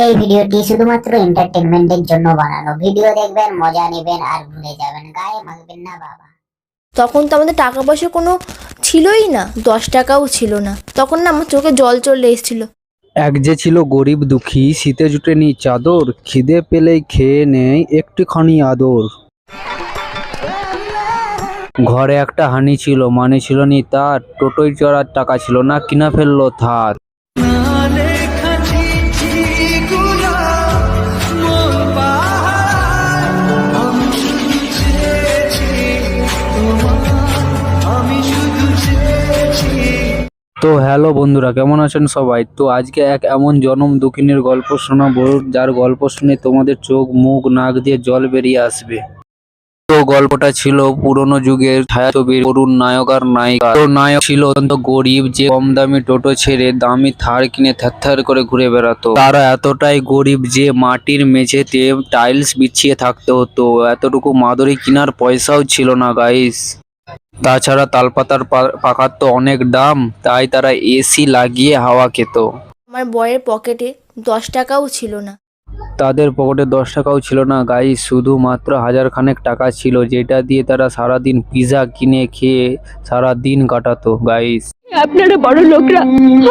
এই ভিডিওটি শুধুমাত্র এন্টারটেইনমেন্টের জন্য বানানো। ভিডিও দেখবেন, মজা নেবেন আর ভুলে যাবেন, গায়ে মাখবেন না বাবা। তখন তো আমাদের টাকা পয়সা কোনো ছিলই না, 10 টাকাও ছিল না। তখন না আমার চোখে জল চলে এসেছিল। এক যে ছিল গরিব দুঃখী, শীতে জুটেনি চাদর, খিদে পেলেই খেয়ে নেয় একটুখানি আদর। ঘরে একটা হানি ছিল, মানে ছিল নি তার, টোটোয় চড়ার টাকা ছিল না, কিনা ফেললো থার। তো হ্যালো বন্ধুরা, কেমন আছেন সবাই? তো আজকে এক এমন জনম দুঃখিনীর গল্প শোনাবো, যার গল্প শুনে তোমাদের চোখ মুখ নাক দিয়ে জল বেরিয়ে আসবে। তো গল্পটা ছিল পুরনো যুগের ছায়াছবির করুণ নায়ক আর নায়িকা। তো নায়ক ছিল অত্যন্ত গরিব, যে কম দামি টোটো ছেড়ে দামি থার কিনে থ্যার করে ঘুরে বেড়াতো। তারা এতটাই গরিব যে মাটির মেঝেতে টাইলস বিছিয়ে থাকতে হতো। এতটুকু মাদুরি কেনার পয়সাও ছিল না গাইস। তাছাড়া তালপাতার পাখার তো অনেক দাম, তাই তারা এসি লাগিয়ে হাওয়া খেত। আমার বরের পকেটে 10 টাকাও ছিল না। তাদের পকেটে 10 টাকাও ছিল না গাইস, শুধুমাত্র 1000 খানেক টাকা ছিল, যেটা দিয়ে তারা সারাদিন পিৎজা কিনে খেয়ে সারা দিন কাটাতো গাইস। আপনারা বড় লোকরা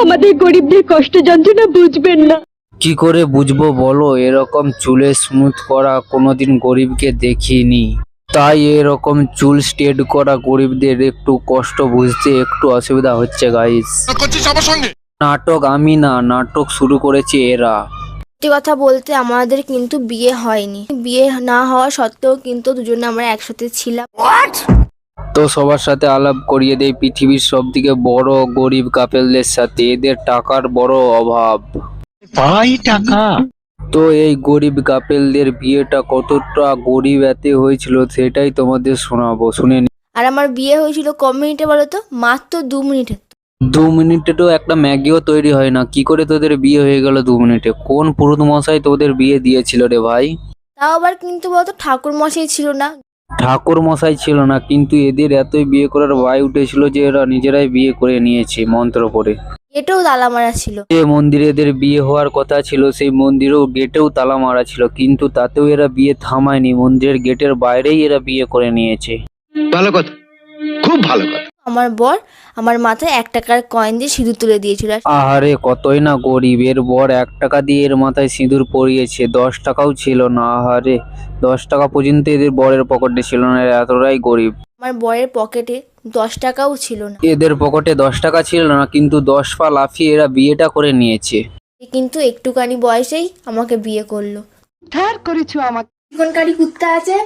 আমাদের গরিবদের কষ্ট যন্ত্রণা বুঝবেন না। কি করে বুঝবো বলো? এরকম চুলে স্মুথ করা কোনোদিন গরিবকে দেখিনি, তাই এরকম চুল স্ট্রেট করা গরিবদের একটু কষ্ট বুঝতে একটু অসুবিধা হচ্ছে গাইস। নাটক আমি না, নাটক শুরু করেছে এরা। সত্যি কথা বলতে আমাদের কিন্তু বিয়ে হয়নি। বিয়ে না হওয়া সত্ত্বেও কিন্তু দুজনে আমরা একসাথে ছিলাম। তো সবার সাথে আলাপ করিয়ে দেয় পৃথিবীর সবথেকে বড় গরিব কাপেলদের সাথে। এদের টাকার বড় অভাব। তো এই গরিব কাপেলদের বিয়েটা কতটা গরিব এতে হয়েছিল সেটাই তোমাদের শোনাবো, শুনে নি। আর আমার বিয়ে হয়েছিল ক মিনিটে বলো তো? মাত্র 2 মিনিটে। 2 মিনিটে একটা ম্যাগিও তৈরি হয় না, কি করে তোদের বিয়ে হয়ে গেল 2 মিনিটে? কোন পুরুত মশাই তোদের বিয়ে দিয়েছিল রে ভাই? তাও আবার কিন্তু বলতো ঠাকুর মশাই ছিল না। ঠাকুর মশাই ছিল না, কিন্তু এদের এতই বিয়ে করার ভয় উঠেছিল যে এরা নিজেরাই বিয়ে করে নিয়েছে মন্ত্র পড়ে। এটাও তালা মারা ছিল। যে মন্দিরে এদের বিয়ে হওয়ার কথা ছিল সেই মন্দিরেও গেটেও তালা মারা ছিল, কিন্তু তাতেও এরা বিয়ে থামায়নি, মন্দিরের গেটের বাইরেই এরা বিয়ে করে নিয়েছে। ভালো কথা, খুব ভালো কথা। আমার বর আমার মাথায় 1 টাকার কয়েন দিয়ে সিঁদুর তুলে দিয়েছিল। আহারে কতই না গরিব, এর বর 1 টাকা দিয়ে এর মাথায় সিঁদুর পরিয়েছে, 10 টাকাও ছিল না। আহারে 10 টাকা পর্যন্ত এদের বরের পকেটে ছিল না, এরা এতটাই গরিব। আমার বরের পকেটে 10 টাকাও ছিল না। এদের পকেটে 10 টাকা ছিল না, কিন্তু 10 পা লাফিয়ে এরা বিয়েটা করে নিয়েছে। কিন্তু একটুখানি বয়সেই আমাকে বিয়ে করলো। ধার করেছো আমাকে। চিকনকারি কুত্তা আছে।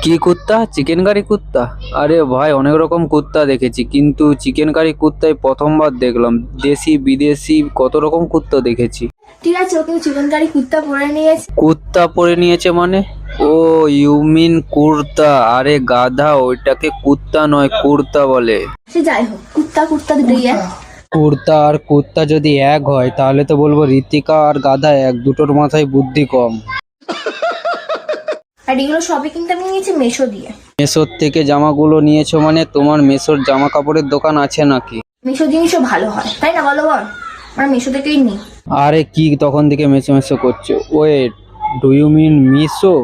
কি কুত্তা? চিকেন কারি কুত্তা? আরে ভাই অনেক রকম কুত্তা দেখেছি, কিন্তু চিকেন কারি কুত্তাই প্রথমবার দেখলাম। দেশি বিদেশি কত রকম কুত্তা দেখেছি। ঠিক আছে, ওকে চিকনকারি কুত্তা পরে নিয়েছে। কুত্তা পরে নিয়েছে মানে? ও ইউ মিন কুর্তা? আরে গাধা, ওইটাকে কুত্তা নয় কুর্তা বলে। সে যাই হোক, কুত্তা কুত্তা দুটোই এক। কুর্তা আর কুত্তা যদি এক হয় তাহলে তো বলবো ঋতিকা আর গাধা এক, দুটোর মাথায় বুদ্ধি কম। আর এগুলো সবই কিন্তু আমি নিয়েছি মেশো দিয়ে। মেসোর থেকে জামাগুলো নিয়েছো মানে? তোমার মেসোর জামা কাপড়ের দোকান আছে নাকি? মেশো জিনিসও ভালো হয়, তাই না বলো বল? আমরা মেশো থেকেই নিই। আরে কি তখন থেকে মেসো মেসো করছো? Wait, do you mean Meesho?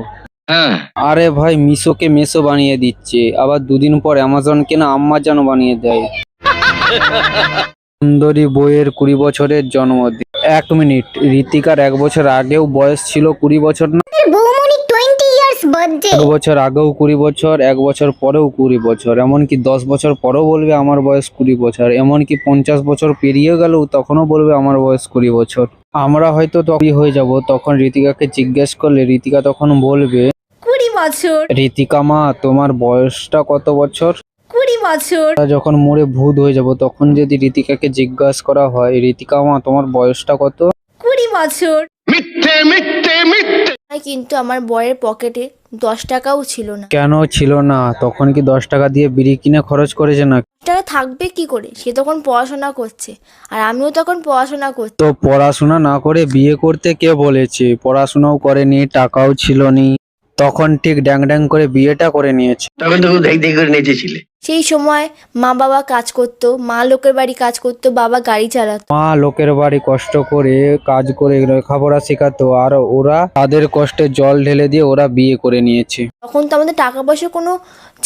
আরে ভাই মিশোকে মেসো বানিয়ে দিচ্ছে, আবার দুদিন পর অ্যামাজনকে না আম্মা যেন বানিয়ে দেয়। সুন্দরী বইয়ের 20 বছরের জন্মদিন। 1 মিনিট, ঋতিকার 1 বছর আগেও বয়স ছিল 20 বছর না? বৌমনি 20 ইয়ার্স বার্থডে। 1 বছর আগেও 20 বছর, 1 বছর পরেও 20 বছর, এমনকি 10 বছর পরেও বলবে আমার বয়স 20 বছর, এমনকি 50 বছর পেরিয়ে গেলেও তখনও বলবে আমার বয়স 20 বছর। আমরা হয়তো তখন হয়ে যাব, তখন ঋতিকাকে জিজ্ঞেস করলে ঋতিকা তখন বলবে 20 বছর। ঋতিকা মা তোমার বয়সটা কত বছর? 20 বছর। আমরা যখন মরে ভূত হয়ে যাব তখন যদি ঋতিকাকে জিজ্ঞাসা করা হয় ঋতিকা মা তোমার বয়সটা কত? 20 বছর। মিথ্যে মিথ্যে মিথ্যে। কিন্তু আমার বরের পকেটে 10 টাকাও ছিল না। কেন ছিল না? তখন কি 10 টাকা দিয়ে বিড়ি কিনে খরচ করেছে না? টাকা থাকবে কি করে? সে তখন পড়াশোনা করছে আর আমিও তখন পড়াশোনা করছি। তো পড়াশোনা না করে বিয়ে করতে কে বলেছে? পড়াশোনাও করেনি, টাকাও ছিল নি। তখন ঠিক ড্যাং ড্যাং করে বিয়েটা করে নিয়েছে। তখন তো দেখ দেখ করে নেচেছিলে। সেই সময় মা বাবা কাজ করতো, মা লোকের বাড়ি কাজ করতো, বাবা গাড়ি চালাতো। মা লোকের বাড়ি কষ্ট করে কাজ করে লেখাপড়া শেখাতো, আর ওরা তাদের কষ্টে জল ঢেলে দিয়ে ওরা বিয়ে করে নিয়েছে। তখন তো আমাদের টাকা পয়সা কোনো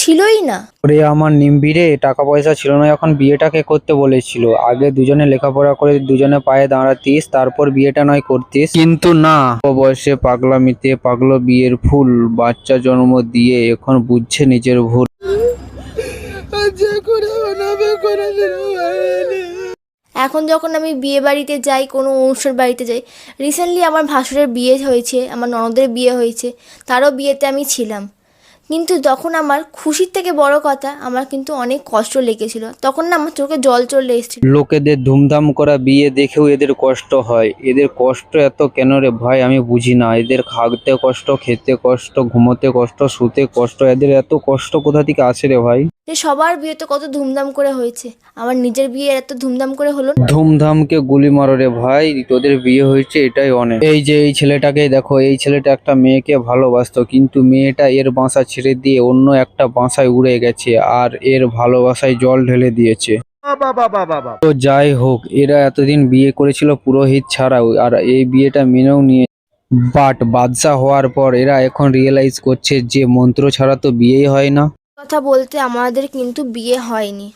ছিলই না। ওরে আমার নিম্বিরে, টাকা পয়সা ছিল না এখন বিয়েটাকে করতে বলেছিল। আগে দুজনে লেখাপড়া করে দুজনে পায়ে দাঁড়াতিস, তারপর বিয়েটা নয় করতিস। কিন্তু না, বয়সে পাগলামিতে পাগলো বিয়ের ফুল বাচ্চা জন্ম দিয়ে এখন বুঝছে নিজের ভুল। এখন যখন আমি বিয়ে বাড়িতে যাই, কোনো অনুষ্ঠান বাড়িতে যাই, রিসেন্টলি আমার ভাসুরের বিয়ে হয়েছে, আমার ননদের বিয়ে হয়েছে, তারও বিয়েতে আমি ছিলাম। কিন্তু তখন আমার খুশির থেকে বড় কথা, আমার কিন্তু অনেক কষ্ট লেগেছিল। তখন না আমার চোখে জল চলে এসেছিল। লোকেদের ধুমধাম করা বিয়ে দেখেও এদের কষ্ট হয়। এদের কষ্ট এত কেন রে ভাই, আমি বুঝি না। এদের খাওয়াতে কষ্ট, খেতে কষ্ট, ঘুমোতে কষ্ট, শুতে কষ্ট, এদের এত কষ্ট কোথা থেকে আসে রে ভাই? যে সবার বিয়ে তো কত ধুমধাম করে হয়েছে, আমার নিজের বিয়ে এত ধুমধাম করে হলো না। ধুমধামকে গুলি মারো রে ভাই, তোদের বিয়ে হয়েছে এটাই অনেক। এই যে এই ছেলেটাকে দেখো, এই ছেলেটা একটা মেয়েকে ভালোবাসতো, কিন্তু মেয়েটা এর বাসা ছেড়ে দিয়ে অন্য একটা বাসায় উড়ে গেছে, আর এর ভালোবাসায় জল ঢেলে দিয়েছে। তো যাই হোক, এরা এতদিন বিয়ে করেছিল পুরোহিত ছাড়াও, আর এই বিয়েটা মেনেও নিয়ে, বাট বাদশা হওয়ার পর এরা এখন রিয়েলাইজ করছে যে মন্ত্র ছাড়া তো বিয়েই হয় না। কথা বলতে আমাদের কিন্তু বিয়ে হয়নি।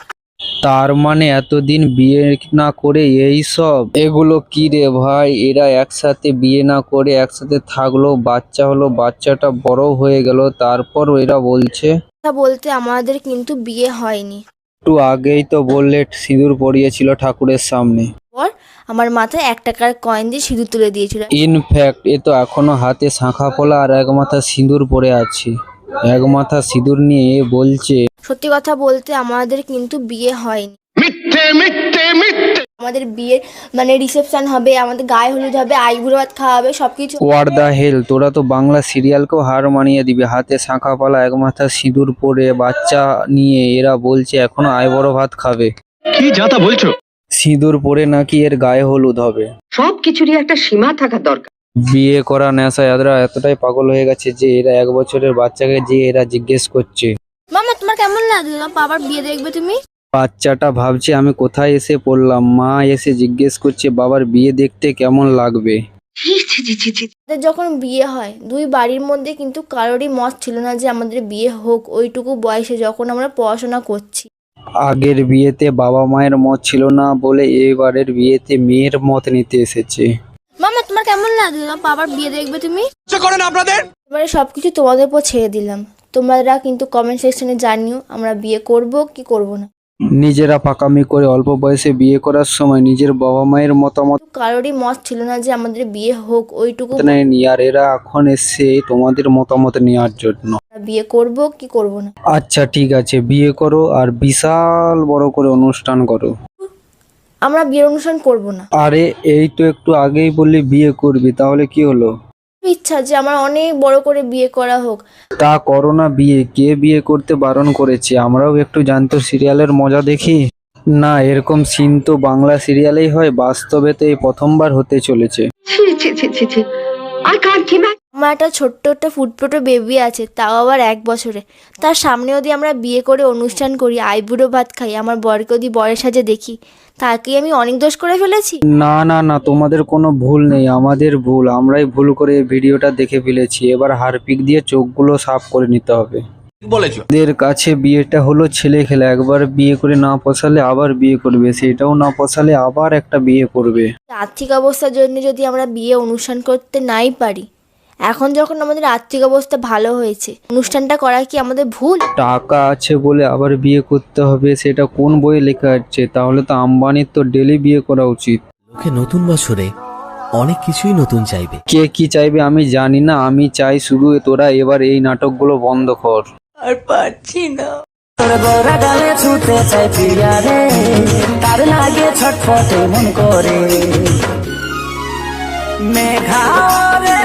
তার মানে এতদিন বিয়ে না করে এই সব, এগুলো কি রে ভাই? এরা একসাথে বিয়ে না করে একসাথে থাকলো, বাচ্চা হলো, বাচ্চাটা বড় হয়ে গেল, তারপর এরা বলছে। কথা বলতে আমাদের কিন্তু বিয়ে হয়নি। একটু আগেই তো বললে সিঁদুর পরিয়েছিল ঠাকুরের সামনে। পর আমার মাথায় 1 টাকার কয়েন দিয়ে সিঁদুর তুলে দিয়েছিল। ইনফ্যাক্ট এ তো এখনো হাতে শাঁখা পলা আর এক মাথা সিঁদুর পরে আছে। এক মাথা সিঁদুর নিয়ে এ বলছে। সত্যি কথা বলতে আমাদের কিন্তু বিয়ে হয়নি। মিথ্যে মিথ্যে মিথ্যে। আমাদের বিয়ের মানে রিসেপশন হবে, আমাদের গায়ে হলুদ হবে, আইবুড়ো ভাত খাওয়া হবে, সবকিছু। হোয়াট দ্য হেল, তোরা তো বাংলা সিরিয়ালকেও হার মানিয়ে দিবি। হাতে শাঁখা পালা, এক মাথা সিঁদুর পরে, বাচ্চা নিয়ে এরা বলছে এখনো আইবুড়ো ভাত খাবে। কি যাতা বলছো? সিঁদুর পরে নাকি এর গায়ে হলুদ হবে। সবকিছুরই একটা সীমা থাকা দরকার। বিয়ে করা নেশায় এরা এতটাই পাগল হয়ে গেছে যে এরা 1 বছরের বাচ্চাকে যে এরা জিজ্ঞেস করছে, মামা তোমার কেমন লাগলো বাবার বিয়ে দেখবে তুমি? বাচ্চাটা ভাবছে আমি কোথায় এসে পড়লাম। মা এসে জিজ্ঞেস করছে বাবার বিয়ে দেখতে কেমন লাগবে। আমাদের যখন বিয়ে হয়, 2 বাড়ির মধ্যে কিন্তু কারোরই মত ছিল না যে আমাদের বিয়ে হোক। ওইটুকু বয়সে যখন আমরা পড়াশোনা করছি। আগের বিয়েতে বাবা মায়ের মত ছিল না বলে এবারের বিয়েতে মেয়ের মত নিতে এসেছে। মামা তোমার কেমন লাগলো বাবার বিয়ে দেখবে তুমি? এবারে সবকিছু তোমাদের উপর ছেড়ে দিলাম। তোমরা কিন্তু কমেন্ট সেকশনে জানিও আমরা বিয়ে করব কি করব না। নিজেরা পাকামি করে অল্প বয়সে বিয়ে করার সময় নিজের বাবা মায়ের মতামত কারোরই মত ছিল না যে আমাদের বিয়ে হোক। ওইটুকু নেয়নি, আর এরা এখন এসে তোমাদের মতামত নেওয়ার জন্য। আমরা বিয়ে করব কি করব না। আচ্ছা ঠিক আছে, বিয়ে করো আর বিশাল বড় করে অনুষ্ঠান করো। আমরা বিয়ের অনুষ্ঠান করব না। আরে এই তো একটু আগেই বললি বিয়ে করবি, তাহলে কি হলো? ইচ্ছা যে আমার অনেক বড় করে বিয়ে করা হোক। তা করো না বিয়ে, কে বিয়ে করতে বারণ করেছে? আমরাও একটু জানতো সিরিয়ালের মজা দেখি না। এরকম সিন তো বাংলা সিরিয়ালেই হয়, বাস্তবে তো এই প্রথমবার হতে চলেছে। I can't imagine. আমার একটা ছোট্ট একটা ফুটফুটো বেবি আছে, তাও আবার 1 বছরে। তার সামনে যদি আমরা বিয়ে করে অনুষ্ঠান করি, আইবুড়ো ভাত খাই, আমার বরকে যদি বরের সাজে দেখি, তাকে আমি অনেক দোষ করে ফেলেছি। না না না, তোমাদের কোনো ভুল নেই, আমাদের ভুল। আমরাই ভুল করে এই ভিডিওটা দেখে ফেলেছি। এবার হারপিক দিয়ে চোখগুলো সাফ করে নিতে হবে। এদের কাছে বিয়েটা হলো ছেলে খেলা। একবার বিয়ে করে না পোষালে আবার বিয়ে করবে, সেটাও না পোষালে আবার একটা বিয়ে করবে। আর্থিক অবস্থার জন্য যদি আমরা বিয়ে অনুষ্ঠান করতে নাই পারি, এখন যখন আমাদের আর্থিক অবস্থা ভালো হয়েছে, অনুষ্ঠানটা করা কি আমাদের ভুল? টাকা আছে বলে আবার বিয়ে করতে হবে, সেটা কোন বইয়ে লেখা আছে? তাহলে তো আম্বানির তো ডেলি বিয়ে করা উচিত। লোকে নতুন বছরে অনেক কিছুই নতুন চাইবে। কে কি চাইবে আমি জানি না, আমি চাই শুধু তোরা এবার এই নাটকগুলো বন্ধ কর। আর পারছি না। তোর গোরা গালে ছুটে চাই প্রিয়া রে, তার লাগে ছটফটে মন করে মেঘা রে।